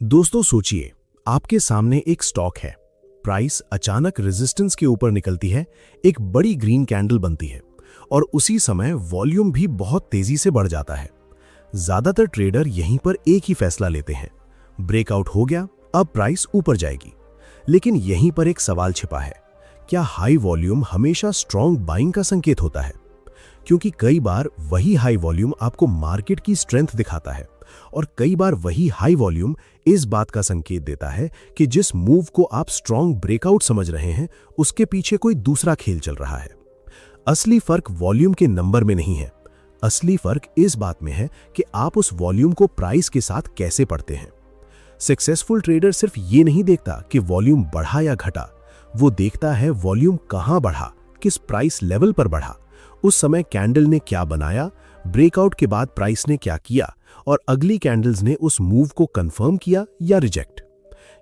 दोस्तों सोचिए, आपके सामने एक स्टॉक है। प्राइस अचानक रेजिस्टेंस के ऊपर निकलती है, एक बड़ी ग्रीन कैंडल बनती है और उसी समय वॉल्यूम भी बहुत तेजी से बढ़ जाता है। ज्यादातर ट्रेडर यहीं पर एक ही फैसला लेते हैं, ब्रेकआउट हो गया, अब प्राइस ऊपर जाएगी। लेकिन यहीं पर एक सवाल छिपा है, क्या हाई वॉल्यूम हमेशा स्ट्रॉन्ग बाइंग का संकेत होता है? क्योंकि कई बार वही हाई वॉल्यूम आपको मार्केट की स्ट्रेंथ दिखाता है और कई बार वही हाई वॉल्यूम इस बात का संकेत देता है कि जिस मूव को आप स्ट्रॉन्ग ब्रेकआउट समझ रहे हैं उसके पीछे कोई दूसरा खेल चल रहा है। असली फर्क वॉल्यूम के नंबर में नहीं है, असली फर्क इस बात में है कि आप उस वॉल्यूम को प्राइस के साथ कैसे पढ़ते हैं। सक्सेसफुल ट्रेडर सिर्फ ये नहीं देखता कि वॉल्यूम बढ़ा या घटा, वो देखता है वॉल्यूम कहां बढ़ा, किस प्राइस लेवल पर बढ़ा, उस समय कैंडल ने क्या बनाया, ब्रेकआउट के बाद प्राइस ने क्या किया और अगली कैंडल्स ने उस मूव को कंफर्म किया या रिजेक्ट।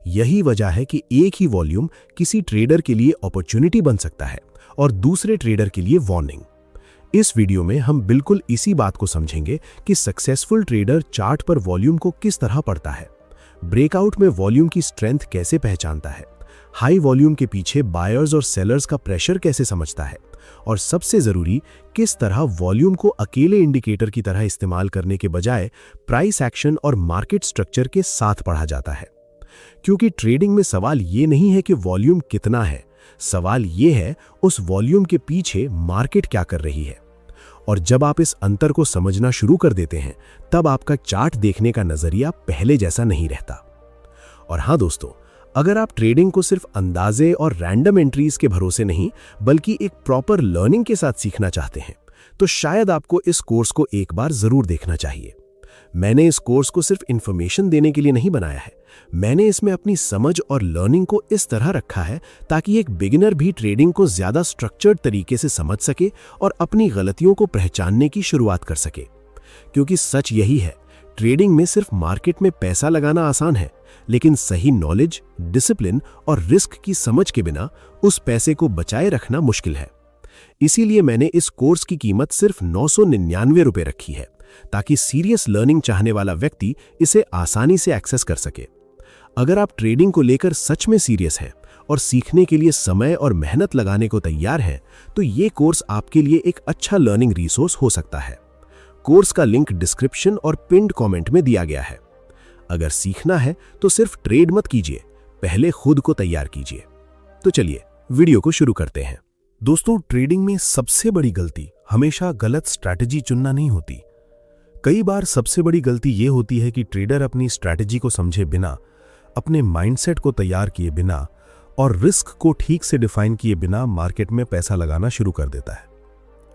यही वजह है कि एक ही वॉल्यूम किसी ट्रेडर के लिए अपॉर्चुनिटी बन सकता है और दूसरे ट्रेडर के लिए वार्निंग। इस वीडियो में हम बिल्कुल इसी बात को समझेंगे कि सक्सेसफुल ट्रेडर चार्ट पर वॉल्यूम को किस तरह पढ़ता है, ब्रेकआउट में वॉल्यूम की स्ट्रेंथ कैसे पहचानता है, हाई वॉल्यूम के पीछे बायर्स और सेलर्स का प्रेशर कैसे समझता है और सबसे जरूरी, किस तरह वॉल्यूम को अकेले इंडिकेटर की तरह इस्तेमाल करने के बजाय प्राइस एक्शन और मार्केट स्ट्रक्चर के साथ पढ़ा जाता है। क्योंकि ट्रेडिंग में सवाल ये नहीं है कि वॉल्यूम कितना है, सवाल ये है उस वॉल्यूम के पीछे मार्केट क्या कर रही है। और जब आप इस अंतर को समझना शुरू कर देते हैं, तब आपका चार्ट देखने का नजरिया पहले जैसा नहीं रहता। और हाँ दोस्तों, अगर आप ट्रेडिंग को सिर्फ अंदाजे और रैंडम एंट्रीज के भरोसे नहीं बल्कि एक प्रॉपर लर्निंग के साथ सीखना चाहते हैं, तो शायद आपको इस कोर्स को एक बार जरूर देखना चाहिए। मैंने इस कोर्स को सिर्फ इंफॉर्मेशन देने के लिए नहीं बनाया है, मैंने इसमें अपनी समझ और लर्निंग को इस तरह रखा है ताकि एक बिगिनर भी ट्रेडिंग को ज्यादा स्ट्रक्चर्ड तरीके से समझ सके और अपनी गलतियों को पहचानने की शुरुआत कर सके। क्योंकि सच यही है, ट्रेडिंग में सिर्फ मार्केट में पैसा लगाना आसान है, लेकिन सही नॉलेज, डिसिप्लिन और रिस्क की समझ के बिना उस पैसे को बचाए रखना मुश्किल है। इसीलिए मैंने इस कोर्स की कीमत सिर्फ 999 रुपए रखी है, ताकि सीरियस लर्निंग चाहने वाला व्यक्ति इसे आसानी से एक्सेस कर सके। अगर आप ट्रेडिंग को लेकर सच में सीरियस हैं और सीखने के लिए समय और मेहनत लगाने को तैयार हैं, तो ये कोर्स आपके लिए एक अच्छा लर्निंग रिसोर्स हो सकता है। कोर्स का लिंक डिस्क्रिप्शन और पिन्ड कमेंट में दिया गया है। अगर सीखना है तो सिर्फ ट्रेड मत कीजिए, पहले खुद को तैयार कीजिए। तो चलिए वीडियो को शुरू करते हैं। दोस्तों, ट्रेडिंग में सबसे बड़ी गलती हमेशा गलत स्ट्रैटेजी चुनना नहीं होती। कई बार सबसे बड़ी गलती यह होती है कि ट्रेडर अपनी स्ट्रैटेजी को समझे बिना, अपने माइंडसेट को तैयार किए बिना और रिस्क को ठीक से डिफाइन किए बिना मार्केट में पैसा लगाना शुरू कर देता है।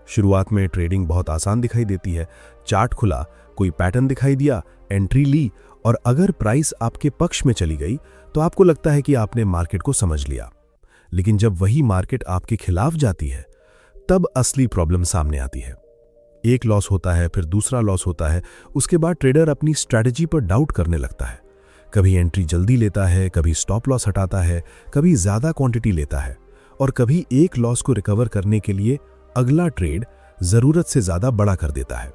शुरुआत में ट्रेडिंग बहुत आसान दिखाई देती है, चार्ट खुला, कोई पैटर्न दिखाई दिया, एंट्री ली और अगर प्राइस आपके पक्ष में चली गई तो आपको लगता है कि आपने मार्केट को समझ लिया। लेकिन जब वही मार्केट आपके खिलाफ जाती है, तब असली प्रॉब्लम सामने आती है। एक लॉस होता है, फिर दूसरा लॉस होता है, उसके बाद ट्रेडर अपनी स्ट्रैटेजी पर डाउट करने लगता है। कभी एंट्री जल्दी लेता है, कभी स्टॉप लॉस हटाता है, कभी ज्यादा क्वांटिटी लेता है और कभी एक लॉस को रिकवर करने के लिए अगला ट्रेड जरूरत से ज्यादा बड़ा कर देता है।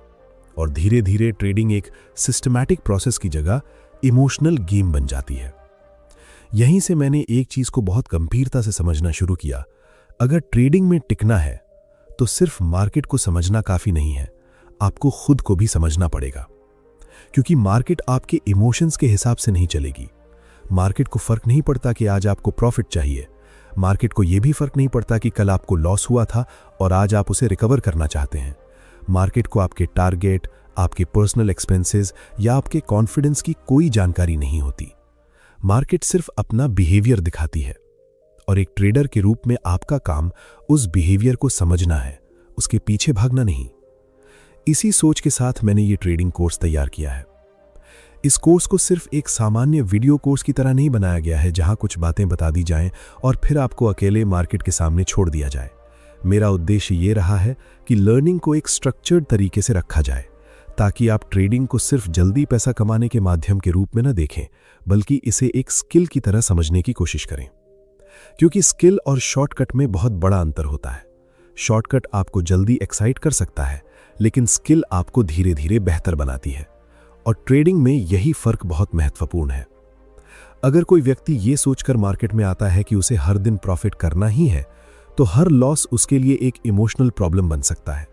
और धीरे धीरे ट्रेडिंग एक सिस्टमैटिक प्रोसेस की जगह इमोशनल गेम बन जाती है। यहीं से मैंने एक चीज को बहुत गंभीरता से समझना शुरू किया। अगर ट्रेडिंग में टिकना है तो सिर्फ मार्केट को समझना काफी नहीं है, आपको खुद को भी समझना पड़ेगा। क्योंकि मार्केट आपके इमोशंस के हिसाब से नहीं चलेगी। मार्केट को फर्क नहीं पड़ता कि आज आपको प्रॉफिट चाहिए, मार्केट को यह भी फर्क नहीं पड़ता कि कल आपको लॉस हुआ था और आज आप उसे रिकवर करना चाहते हैं। मार्केट को आपके टारगेट, आपके पर्सनल एक्सपेंसेस या आपके कॉन्फिडेंस की कोई जानकारी नहीं होती। मार्केट सिर्फ अपना बिहेवियर दिखाती है और एक ट्रेडर के रूप में आपका काम उस बिहेवियर को समझना है, उसके पीछे भागना नहीं। इसी सोच के साथ मैंने ये ट्रेडिंग कोर्स तैयार किया है। इस कोर्स को सिर्फ एक सामान्य वीडियो कोर्स की तरह नहीं बनाया गया है जहां कुछ बातें बता दी जाएं और फिर आपको अकेले मार्केट के सामने छोड़ दिया जाए। मेरा उद्देश्य ये रहा है कि लर्निंग को एक स्ट्रक्चर्ड तरीके से रखा जाए, ताकि आप ट्रेडिंग को सिर्फ जल्दी पैसा कमाने के माध्यम के रूप में न देखें, बल्कि इसे एक स्किल की तरह समझने की कोशिश करें। क्योंकि स्किल और शॉर्टकट में बहुत बड़ा अंतर होता है। शॉर्टकट आपको जल्दी एक्साइट कर सकता है, लेकिन स्किल आपको धीरे धीरे बेहतर बनाती है। और ट्रेडिंग में यही फर्क बहुत महत्वपूर्ण है। अगर कोई व्यक्ति ये सोचकर मार्केट में आता है कि उसे हर दिन प्रॉफिट करना ही है, तो हर लॉस उसके लिए एक इमोशनल प्रॉब्लम बन सकता है।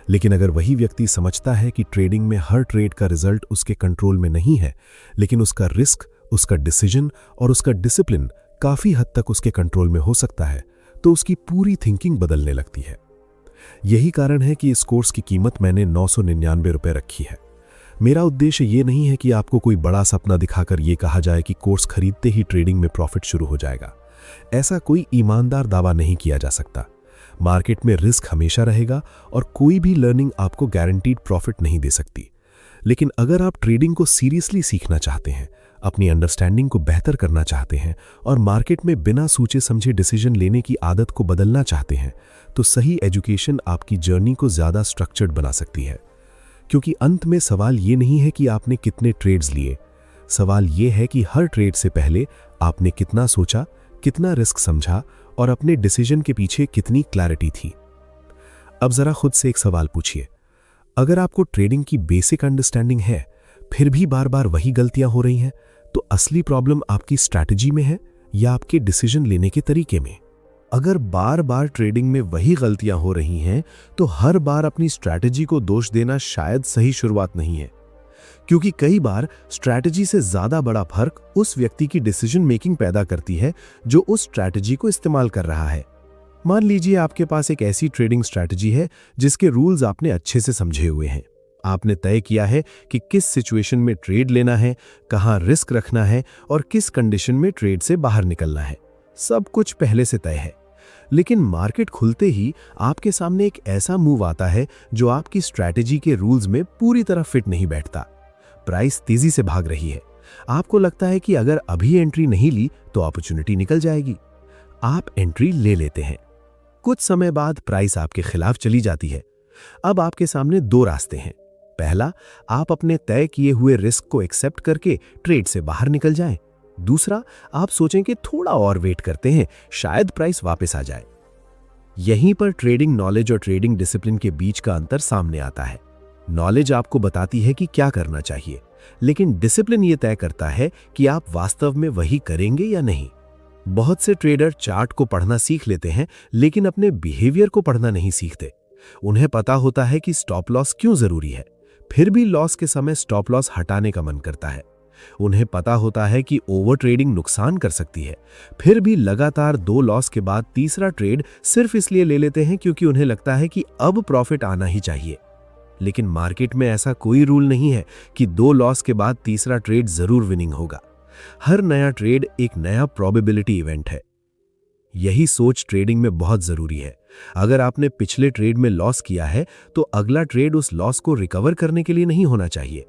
लेकिन अगर वही व्यक्ति समझता है कि ट्रेडिंग में हर ट्रेड का रिजल्ट उसके कंट्रोल में नहीं है, लेकिन उसका रिस्क, उसका डिसीजन और उसका डिसिप्लिन काफी हद तक उसके कंट्रोल में हो सकता है, तो उसकी पूरी थिंकिंग बदलने लगती है। यही कारण है कि इस कोर्स की कीमत मैंने 999 रुपए रखी है। मेरा उद्देश्य ये नहीं है कि आपको कोई बड़ा सपना दिखाकर ये कहा जाए कि कोर्स खरीदते ही ट्रेडिंग में प्रॉफिट शुरू हो जाएगा। ऐसा कोई ईमानदार दावा नहीं किया जा सकता। मार्केट में रिस्क हमेशा रहेगा और कोई भी लर्निंग आपको गारंटीड प्रॉफिट नहीं दे सकती। लेकिन अगर आप ट्रेडिंग को सीरियसली सीखना चाहते हैं, अपनी अंडरस्टैंडिंग को बेहतर करना चाहते हैं और मार्केट में बिना सोचे समझे डिसीजन लेने की आदत को बदलना चाहते हैं, तो सही एजुकेशन आपकी जर्नी को ज़्यादा स्ट्रक्चर्ड बना सकती है। क्योंकि अंत में सवाल ये नहीं है कि आपने कितने ट्रेड्स लिए, सवाल ये है कि हर ट्रेड से पहले आपने कितना सोचा, कितना रिस्क समझा और अपने डिसीजन के पीछे कितनी क्लैरिटी थी। अब जरा खुद से एक सवाल पूछिए, अगर आपको ट्रेडिंग की बेसिक अंडरस्टैंडिंग है, फिर भी बार बार वही गलतियां हो रही हैं, तो असली प्रॉब्लम आपकी स्ट्रैटेजी में है या आपके डिसीजन लेने के तरीके में। अगर बार बार ट्रेडिंग में वही गलतियां हो रही हैं, तो हर बार अपनी स्ट्रैटेजी को दोष देना शायद सही शुरुआत नहीं है। क्योंकि कई बार स्ट्रैटेजी से ज्यादा बड़ा फर्क उस व्यक्ति की डिसीजन मेकिंग पैदा करती है जो उस स्ट्रैटेजी को इस्तेमाल कर रहा है। मान लीजिए आपके पास एक ऐसी ट्रेडिंग स्ट्रैटेजी है जिसके रूल्स आपने अच्छे से समझे हुए हैं। आपने तय किया है कि किस सिचुएशन में ट्रेड लेना है, कहां रिस्क रखना है और किस कंडीशन में ट्रेड से बाहर निकलना है। सब कुछ पहले से तय है। लेकिन मार्केट खुलते ही आपके सामने एक ऐसा मूव आता है जो आपकी स्ट्रैटेजी के रूल्स में पूरी तरह फिट नहीं बैठता। प्राइस तेजी से भाग रही है। आपको लगता है कि अगर अभी एंट्री नहीं ली तो अपॉर्चुनिटी निकल जाएगी। आप एंट्री ले लेते हैं। कुछ समय बाद प्राइस आपके खिलाफ चली जाती है। अब आपके सामने दो रास्ते हैं। पहला, आप अपने तय किए हुए रिस्क को एक्सेप्ट करके ट्रेड से बाहर निकल जाएं। दूसरा, आप सोचें कि थोड़ा और वेट करते हैं, शायद प्राइस वापस आ जाए। यहीं पर ट्रेडिंग नॉलेज और ट्रेडिंग डिसिप्लिन के बीच का अंतर सामने आता है। नॉलेज आपको बताती है कि क्या करना चाहिए, लेकिन डिसिप्लिन ये तय करता है कि आप वास्तव में वही करेंगे या नहीं। बहुत से ट्रेडर चार्ट को पढ़ना सीख लेते हैं, लेकिन अपने बिहेवियर को पढ़ना नहीं सीखते। उन्हें पता होता है कि स्टॉप लॉस क्यों जरूरी है, फिर भी लॉस के समय स्टॉप लॉस हटाने का मन करता है। उन्हें पता होता है कि ओवर ट्रेडिंग नुकसान कर सकती है, फिर भी लगातार 2 लॉस के बाद तीसरा ट्रेड सिर्फ इसलिए ले लेते हैं क्योंकि उन्हें लगता है कि अब प्रॉफिट आना ही चाहिए। लेकिन मार्केट में ऐसा कोई रूल नहीं है कि 2 लॉस के बाद तीसरा ट्रेड जरूर विनिंग होगा। हर नया ट्रेड एक नया प्रोबेबिलिटी इवेंट है। यही सोच ट्रेडिंग में बहुत जरूरी है। अगर आपने पिछले ट्रेड में लॉस किया है तो अगला ट्रेड उस लॉस को रिकवर करने के लिए नहीं होना चाहिए।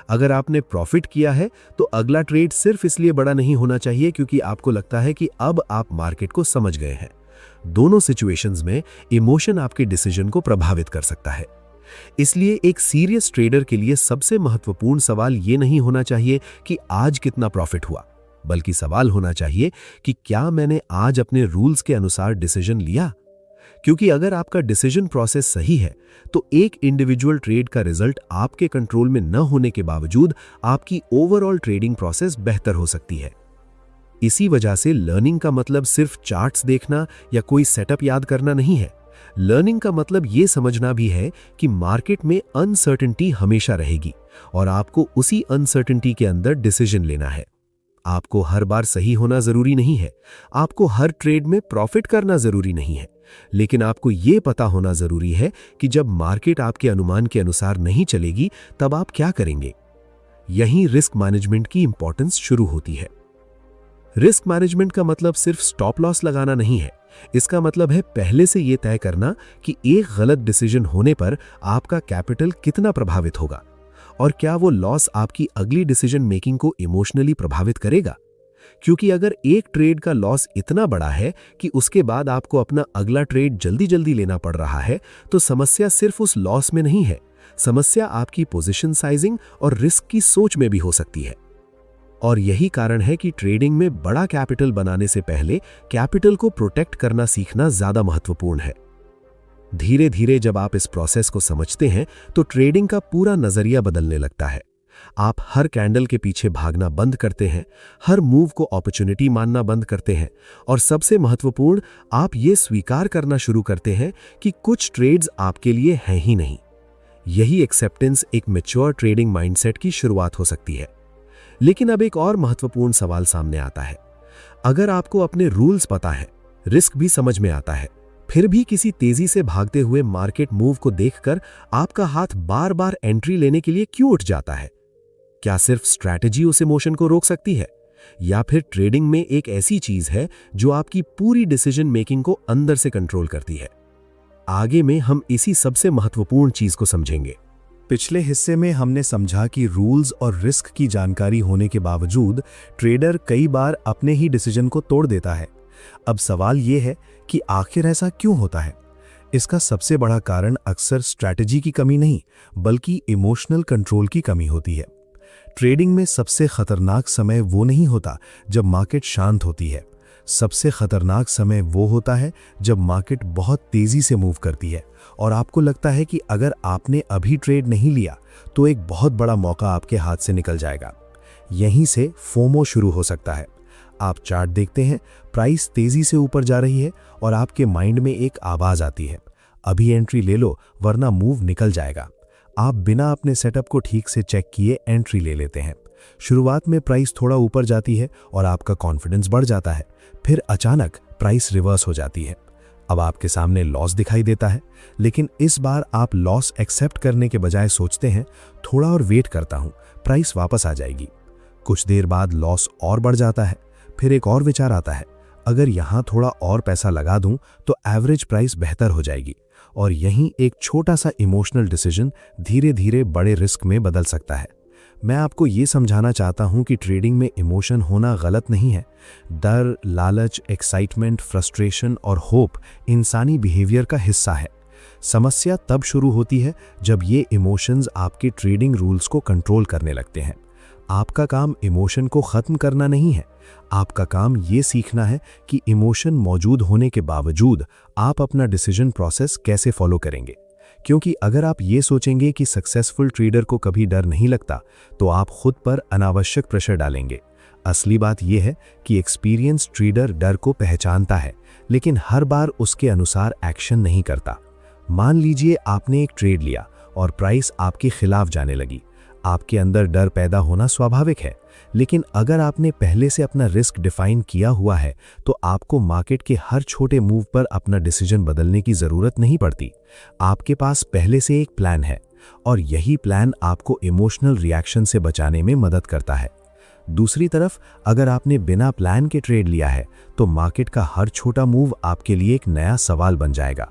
अगर आपने प्रॉफिट किया है तो अगला ट्रेड सिर्फ इसलिए बड़ा नहीं होना चाहिए क्योंकि आपको लगता है कि अब आप मार्केट को समझ गए हैं। दोनों सिचुएशंस में इमोशन आपके डिसीजन को प्रभावित कर सकता है। इसलिए एक सीरियस ट्रेडर के लिए सबसे महत्वपूर्ण सवाल यह नहीं होना चाहिए कि आज कितना प्रॉफिट हुआ, बल्कि सवाल होना चाहिए कि क्या मैंने आज अपने रूल्स के अनुसार डिसीजन लिया। क्योंकि अगर आपका डिसीजन प्रोसेस सही है तो एक इंडिविजुअल ट्रेड का रिजल्ट आपके कंट्रोल में न होने के बावजूद आपकी ओवरऑल ट्रेडिंग प्रोसेस बेहतर हो सकती है। इसी वजह से लर्निंग का मतलब सिर्फ चार्ट्स देखना या कोई सेटअप याद करना नहीं है। लर्निंग का मतलब यह समझना भी है कि मार्केट में अनसर्टेनिटी हमेशा रहेगी और आपको उसी अनसर्टेनिटी के अंदर डिसीजन लेना है। आपको हर बार सही होना जरूरी नहीं है, आपको हर ट्रेड में प्रॉफिट करना जरूरी नहीं है, लेकिन आपको यह पता होना जरूरी है कि जब मार्केट आपके अनुमान के अनुसार नहीं चलेगी तब आप क्या करेंगे। यहीं रिस्क मैनेजमेंट की इंपॉर्टेंस शुरू होती है। रिस्क मैनेजमेंट का मतलब सिर्फ स्टॉप लॉस लगाना नहीं है। इसका मतलब है पहले से यह तय करना कि एक गलत डिसीजन होने पर आपका कैपिटल कितना प्रभावित होगा और क्या वो लॉस आपकी अगली डिसीजन मेकिंग को इमोशनली प्रभावित करेगा। क्योंकि अगर एक ट्रेड का लॉस इतना बड़ा है कि उसके बाद आपको अपना अगला ट्रेड जल्दी जल्दी लेना पड़ रहा है, तो समस्या सिर्फ उस लॉस में नहीं है, समस्या आपकी पोजीशन साइजिंग और रिस्क की सोच में भी हो सकती है। और यही कारण है कि ट्रेडिंग में बड़ा कैपिटल बनाने से पहले कैपिटल को प्रोटेक्ट करना सीखना ज्यादा महत्वपूर्ण है। धीरे धीरे जब आप इस प्रोसेस को समझते हैं तो ट्रेडिंग का पूरा नजरिया बदलने लगता है। आप हर कैंडल के पीछे भागना बंद करते हैं, हर मूव को अपॉर्चुनिटी मानना बंद करते हैं और सबसे महत्वपूर्ण, आप ये स्वीकार करना शुरू करते हैं कि कुछ ट्रेड्स आपके लिए हैं ही नहीं। यही एक्सेप्टेंस एक मैच्योर ट्रेडिंग माइंडसेट की शुरुआत हो सकती है। लेकिन अब एक और महत्वपूर्ण सवाल सामने आता है। अगर आपको अपने रूल्स पता है, रिस्क भी समझ में आता है, फिर भी किसी तेजी से भागते हुए मार्केट मूव को देखकर आपका हाथ बार बार एंट्री लेने के लिए क्यों उठ जाता है? क्या सिर्फ स्ट्रैटेजी उस इमोशन को रोक सकती है, या फिर ट्रेडिंग में एक ऐसी चीज है जो आपकी पूरी डिसीजन मेकिंग को अंदर से कंट्रोल करती है? आगे में हम इसी सबसे महत्वपूर्ण चीज को समझेंगे। पिछले हिस्से में हमने समझा कि रूल्स और रिस्क की जानकारी होने के बावजूद ट्रेडर कई बार अपने ही डिसीजन को तोड़ देता है। अब सवाल यह है कि आखिर ऐसा क्यों होता है? इसका सबसे बड़ा कारण अक्सर स्ट्रैटेजी की कमी नहीं, बल्कि इमोशनल कंट्रोल की कमी होती है। ट्रेडिंग में सबसे खतरनाक समय वो नहीं होता जब मार्केट शांत होती है। सबसे खतरनाक समय वो होता है जब मार्केट बहुत तेजी से मूव करती है और आपको लगता है कि अगर आपने अभी ट्रेड नहीं लिया तो एक बहुत बड़ा मौका आपके हाथ से निकल जाएगा। यहीं से फोमो शुरू हो सकता है। आप चार्ट देखते हैं, प्राइस तेजी से ऊपर जा रही है और आपके माइंड में एक आवाज आती है, अभी एंट्री ले लो वरना मूव निकल जाएगा। आप बिना अपने सेटअप को ठीक से चेक किए एंट्री ले लेते हैं। शुरुआत में प्राइस थोड़ा ऊपर जाती है और आपका कॉन्फिडेंस बढ़ जाता है, फिर अचानक प्राइस रिवर्स हो जाती है। अब आपके सामने लॉस दिखाई देता है, लेकिन इस बार आप लॉस एक्सेप्ट करने के बजाय सोचते हैं थोड़ा और वेट करता हूं, प्राइस वापस आ जाएगी। कुछ देर बाद लॉस और बढ़ जाता है, फिर एक और विचार आता है, अगर यहां थोड़ा और पैसा लगा दूं तो एवरेज प्राइस बेहतर हो जाएगी। और यहीं एक छोटा सा इमोशनल डिसीजन धीरे धीरे बड़े रिस्क में बदल सकता है। मैं आपको ये समझाना चाहता हूं कि ट्रेडिंग में इमोशन होना गलत नहीं है। डर, लालच, एक्साइटमेंट, फ्रस्ट्रेशन और होप इंसानी बिहेवियर का हिस्सा है। समस्या तब शुरू होती है जब ये इमोशंस आपके ट्रेडिंग रूल्स को कंट्रोल करने लगते हैं। आपका काम इमोशन को खत्म करना नहीं है, आपका काम ये सीखना है कि इमोशन मौजूद होने के बावजूद आप अपना डिसीजन प्रोसेस कैसे फॉलो करेंगे। क्योंकि अगर आप ये सोचेंगे कि सक्सेसफुल ट्रेडर को कभी डर नहीं लगता, तो आप खुद पर अनावश्यक प्रेशर डालेंगे। असली बात यह है कि एक्सपीरियंस ट्रेडर डर को पहचानता है, लेकिन हर बार उसके अनुसार एक्शन नहीं करता। मान लीजिए आपने एक ट्रेड लिया और प्राइस आपके खिलाफ जाने लगी। आपके अंदर डर पैदा होना स्वाभाविक है, लेकिन अगर आपने पहले से अपना रिस्क डिफाइन किया हुआ है तो आपको मार्केट के हर छोटे मूव पर अपना डिसीजन बदलने की जरूरत नहीं पड़ती। आपके पास पहले से एक प्लान है और यही प्लान आपको इमोशनल रिएक्शन से बचाने में मदद करता है। दूसरी तरफ, अगर आपने बिना प्लान के ट्रेड लिया है तो मार्केट का हर छोटा मूव आपके लिए एक नया सवाल बन जाएगा।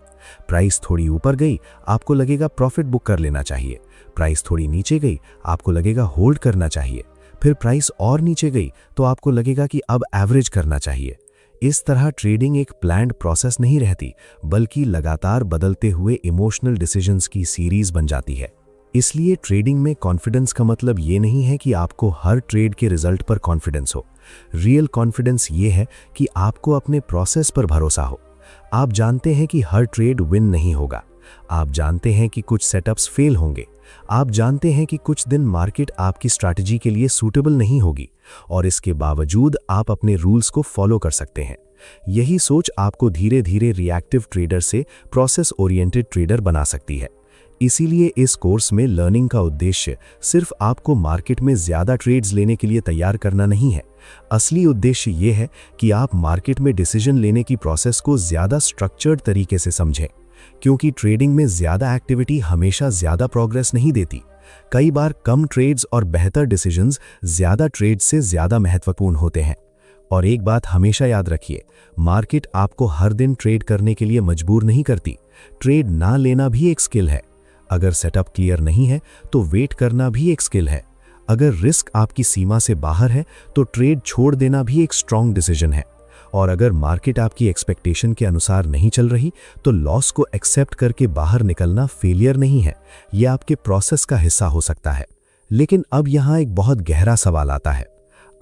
प्राइस थोड़ी ऊपर गई, आपको लगेगा प्रॉफिट बुक कर लेना चाहिए। प्राइस थोड़ी नीचे गई, आपको लगेगा होल्ड करना चाहिए। फिर प्राइस और नीचे गई तो आपको लगेगा कि अब एवरेज करना चाहिए। इस तरह ट्रेडिंग एक प्लान्ड प्रोसेस नहीं रहती, बल्कि लगातार बदलते हुए इमोशनल डिसीजंस की सीरीज बन जाती है। इसलिए ट्रेडिंग में कॉन्फिडेंस का मतलब ये नहीं है कि आपको हर ट्रेड के रिजल्ट पर कॉन्फिडेंस हो। रियल कॉन्फिडेंस ये है कि आपको अपने प्रोसेस पर भरोसा हो। आप जानते हैं कि हर ट्रेड विन नहीं होगा, आप जानते हैं कि कुछ सेटअप्स फेल होंगे, आप जानते हैं कि कुछ दिन मार्केट आपकी स्ट्रैटेजी के लिए सूटेबल नहीं होगी, और इसके बावजूद आप अपने रूल्स को फॉलो कर सकते हैं। यही सोच आपको धीरे धीरे रिएक्टिव ट्रेडर से प्रोसेस ओरिएंटेड ट्रेडर बना सकती है। इसीलिए इस कोर्स में लर्निंग का उद्देश्य सिर्फ आपको मार्केट में ज्यादा ट्रेड्स लेने के लिए तैयार करना नहीं है। असली उद्देश्य ये है कि आप मार्केट में डिसीजन लेने की प्रोसेस को ज्यादा स्ट्रक्चर्ड तरीके से समझें, क्योंकि ट्रेडिंग में ज्यादा एक्टिविटी हमेशा ज्यादा प्रोग्रेस नहीं देती। कई बार कम ट्रेड्स और बेहतर डिसीजंस ज्यादा ट्रेड्स से ज्यादा महत्वपूर्ण होते हैं। और एक बात हमेशा याद रखिए, मार्केट आपको हर दिन ट्रेड करने के लिए मजबूर नहीं करती। ट्रेड ना लेना भी एक स्किल है। अगर सेटअप क्लियर नहीं है तो वेट करना भी एक स्किल है। अगर रिस्क आपकी सीमा से बाहर है तो ट्रेड छोड़ देना भी एक स्ट्रॉन्ग डिसीजन है। और अगर मार्केट आपकी एक्सपेक्टेशन के अनुसार नहीं चल रही तो लॉस को एक्सेप्ट करके बाहर निकलना फेलियर नहीं है, यह आपके प्रोसेस का हिस्सा हो सकता है। लेकिन अब यहाँ एक बहुत गहरा सवाल आता है।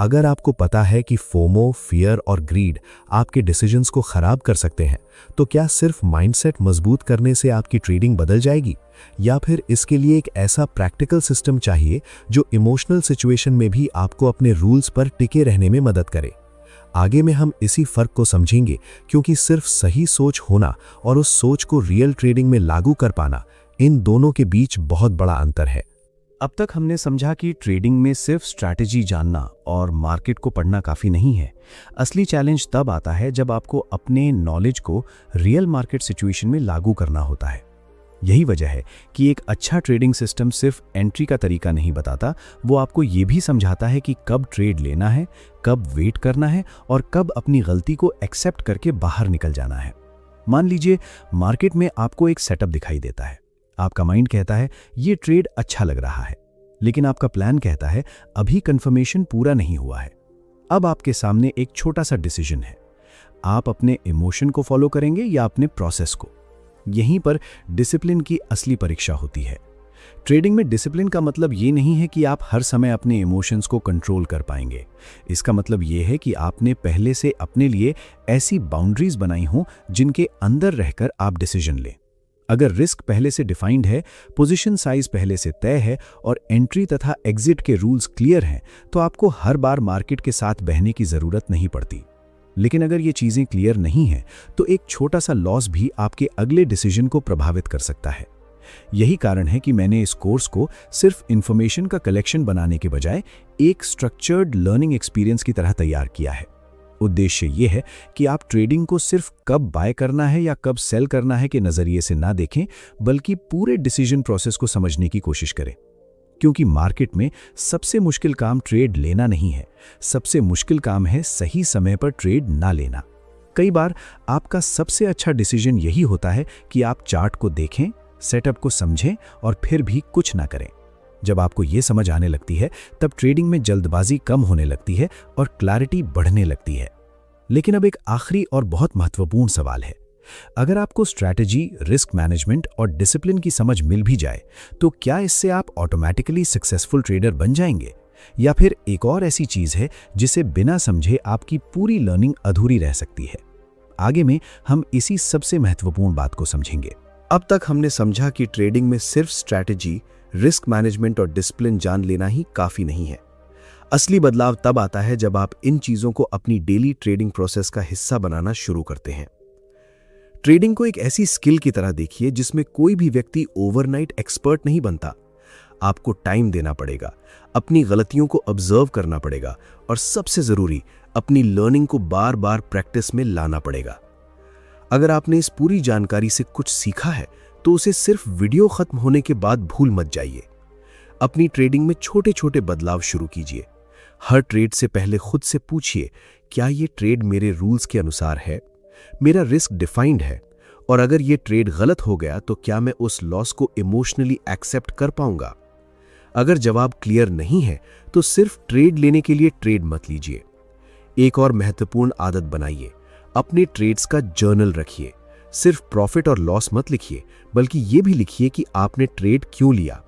अगर आपको पता है कि फोमो, फियर और ग्रीड आपके डिसीजंस को खराब कर सकते हैं, तो क्या सिर्फ माइंडसेट मजबूत करने से आपकी ट्रेडिंग बदल जाएगी, या फिर इसके लिए एक ऐसा प्रैक्टिकल सिस्टम चाहिए जो इमोशनल सिचुएशन में भी आपको अपने रूल्स पर टिके रहने में मदद करे? आगे में हम इसी फर्क को समझेंगे, क्योंकि सिर्फ सही सोच होना और उस सोच को रियल ट्रेडिंग में लागू कर पाना, इन दोनों के बीच बहुत बड़ा अंतर है। अब तक हमने समझा कि ट्रेडिंग में सिर्फ स्ट्रैटेजी जानना और मार्केट को पढ़ना काफ़ी नहीं है। असली चैलेंज तब आता है जब आपको अपने नॉलेज को रियल मार्केट सिचुएशन में लागू करना होता है। यही वजह है कि एक अच्छा ट्रेडिंग सिस्टम सिर्फ एंट्री का तरीका नहीं बताता, वो आपको ये भी समझाता है कि कब ट्रेड लेना है, कब वेट करना है और कब अपनी गलती को एक्सेप्ट करके बाहर निकल जाना है। मान लीजिए मार्केट में आपको एक सेटअप दिखाई देता है। आपका माइंड कहता है ये ट्रेड अच्छा लग रहा है, लेकिन आपका प्लान कहता है अभी कंफर्मेशन पूरा नहीं हुआ है। अब आपके सामने एक छोटा सा डिसीजन है, आप अपने इमोशन को फॉलो करेंगे या अपने प्रोसेस को। यहीं पर डिसिप्लिन की असली परीक्षा होती है। ट्रेडिंग में डिसिप्लिन का मतलब ये नहीं है कि आप हर समय अपने इमोशंस को कंट्रोल कर पाएंगे। इसका मतलब ये है कि आपने पहले से अपने लिए ऐसी बाउंड्रीज बनाई हों जिनके अंदर रहकर आप डिसीजन लें। अगर रिस्क पहले से डिफाइंड है, पोजीशन साइज पहले से तय है और एंट्री तथा एग्जिट के रूल्स क्लियर हैं, तो आपको हर बार मार्केट के साथ बहने की जरूरत नहीं पड़ती। लेकिन अगर ये चीजें क्लियर नहीं हैं, तो एक छोटा सा लॉस भी आपके अगले डिसीजन को प्रभावित कर सकता है। यही कारण है कि मैंने इस कोर्स को सिर्फ इंफॉर्मेशन का कलेक्शन बनाने के बजाय एक स्ट्रक्चर्ड लर्निंग एक्सपीरियंस की तरह तैयार किया है। उद्देश्य ये है कि आप ट्रेडिंग को सिर्फ कब बाय करना है या कब सेल करना है के नजरिए से ना देखें, बल्कि पूरे डिसीजन प्रोसेस को समझने की कोशिश करें। क्योंकि मार्केट में सबसे मुश्किल काम ट्रेड लेना नहीं है, सबसे मुश्किल काम है सही समय पर ट्रेड ना लेना। कई बार आपका सबसे अच्छा डिसीजन यही होता है कि आप चार्ट को देखें, सेटअप को समझें और फिर भी कुछ ना करें। जब आपको ये समझ आने लगती है, तब ट्रेडिंग में जल्दबाजी कम होने लगती है और क्लैरिटी बढ़ने लगती है। लेकिन अब एक आखिरी और बहुत महत्वपूर्ण सवाल है। अगर आपको स्ट्रैटेजी, रिस्क मैनेजमेंट और डिसिप्लिन की समझ मिल भी जाए, तो क्या इससे आप ऑटोमेटिकली सक्सेसफुल ट्रेडर बन जाएंगे, या फिर एक और ऐसी चीज है जिसे बिना समझे आपकी पूरी लर्निंग अधूरी रह सकती है? आगे में हम इसी सबसे महत्वपूर्ण बात को समझेंगे। अब तक हमने समझा कि ट्रेडिंग में सिर्फ स्ट्रैटेजी, रिस्क मैनेजमेंट और डिसिप्लिन जान लेना ही काफी नहीं है। असली बदलाव तब आता है जब आप इन चीजों को अपनी डेली ट्रेडिंग प्रोसेस का हिस्सा बनाना शुरू करते हैं। ट्रेडिंग को एक ऐसी स्किल की तरह देखिए जिसमें कोई भी व्यक्ति ओवरनाइट एक्सपर्ट नहीं बनता। आपको टाइम देना पड़ेगा, अपनी गलतियों को ऑब्जर्व करना पड़ेगा और सबसे जरूरी, अपनी लर्निंग को बार बार प्रैक्टिस में लाना पड़ेगा। अगर आपने इस पूरी जानकारी से कुछ सीखा है, तो उसे सिर्फ वीडियो खत्म होने के बाद भूल मत जाइए। अपनी ट्रेडिंग में छोटे छोटे बदलाव शुरू कीजिए। हर ट्रेड से पहले खुद से पूछिए, क्या ये ट्रेड मेरे रूल्स के अनुसार है? मेरा रिस्क डिफाइंड है? और अगर ये ट्रेड गलत हो गया तो क्या मैं उस लॉस को इमोशनली एक्सेप्ट कर पाऊंगा? अगर जवाब क्लियर नहीं है, तो सिर्फ ट्रेड लेने के लिए ट्रेड मत लीजिए। एक और महत्वपूर्ण आदत बनाइए, अपने ट्रेड्स का जर्नल रखिए। सिर्फ प्रॉफिट और लॉस मत लिखिए, बल्कि ये भी लिखिए कि आपने ट्रेड क्यों लिया,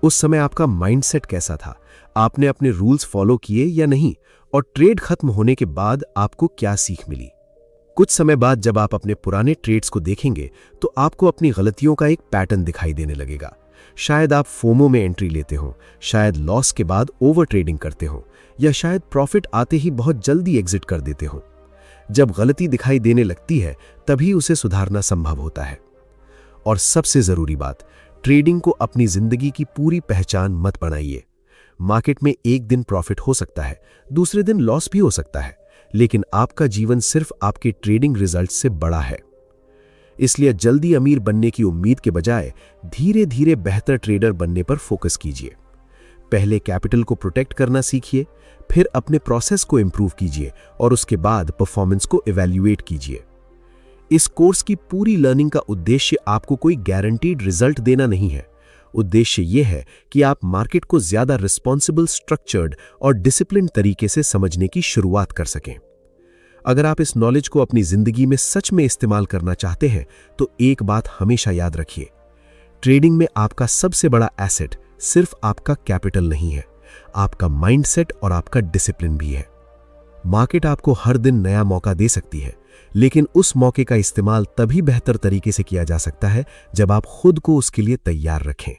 उस समय आपका माइंडसेट कैसा था, आपने अपने रूल्स फॉलो किए या नहीं, और ट्रेड खत्म होने के बाद आपको क्या सीख मिली। कुछ समय बाद जब आप अपने पुराने ट्रेड्स को देखेंगे, तो आपको अपनी गलतियों का एक पैटर्न दिखाई देने लगेगा। शायद आप फोमो में एंट्री लेते हो, शायद लॉस के बाद ओवर ट्रेडिंग करते हो, या शायद प्रॉफिट आते ही बहुत जल्दी एग्जिट कर देते हो। जब गलती दिखाई देने लगती है, तभी उसे सुधारना संभव होता है। और सबसे जरूरी बात, ट्रेडिंग को अपनी जिंदगी की पूरी पहचान मत बनाइए। मार्केट में एक दिन प्रॉफिट हो सकता है, दूसरे दिन लॉस भी हो सकता है, लेकिन आपका जीवन सिर्फ आपके ट्रेडिंग रिजल्ट से बड़ा है। इसलिए जल्दी अमीर बनने की उम्मीद के बजाय धीरे धीरे बेहतर ट्रेडर बनने पर फोकस कीजिए। पहले कैपिटल को प्रोटेक्ट करना सीखिए, फिर अपने प्रोसेस को इंप्रूव कीजिए और उसके बाद परफॉर्मेंस को इवैल्यूएट कीजिए। इस कोर्स की पूरी लर्निंग का उद्देश्य आपको कोई गारंटीड रिजल्ट देना नहीं है। उद्देश्य यह है कि आप मार्केट को ज्यादा रिस्पॉन्सिबल, स्ट्रक्चर्ड और डिसिप्लिन तरीके से समझने की शुरुआत कर सकें। अगर आप इस नॉलेज को अपनी जिंदगी में सच में इस्तेमाल करना चाहते हैं, तो एक बात हमेशा याद रखिए, ट्रेडिंग में आपका सबसे बड़ा एसेट सिर्फ आपका कैपिटल नहीं है, आपका माइंडसेट और आपका डिसिप्लिन भी है। मार्केट आपको हर दिन नया मौका दे सकती है, लेकिन उस मौके का इस्तेमाल तभी बेहतर तरीके से किया जा सकता है जब आप खुद को उसके लिए तैयार रखें।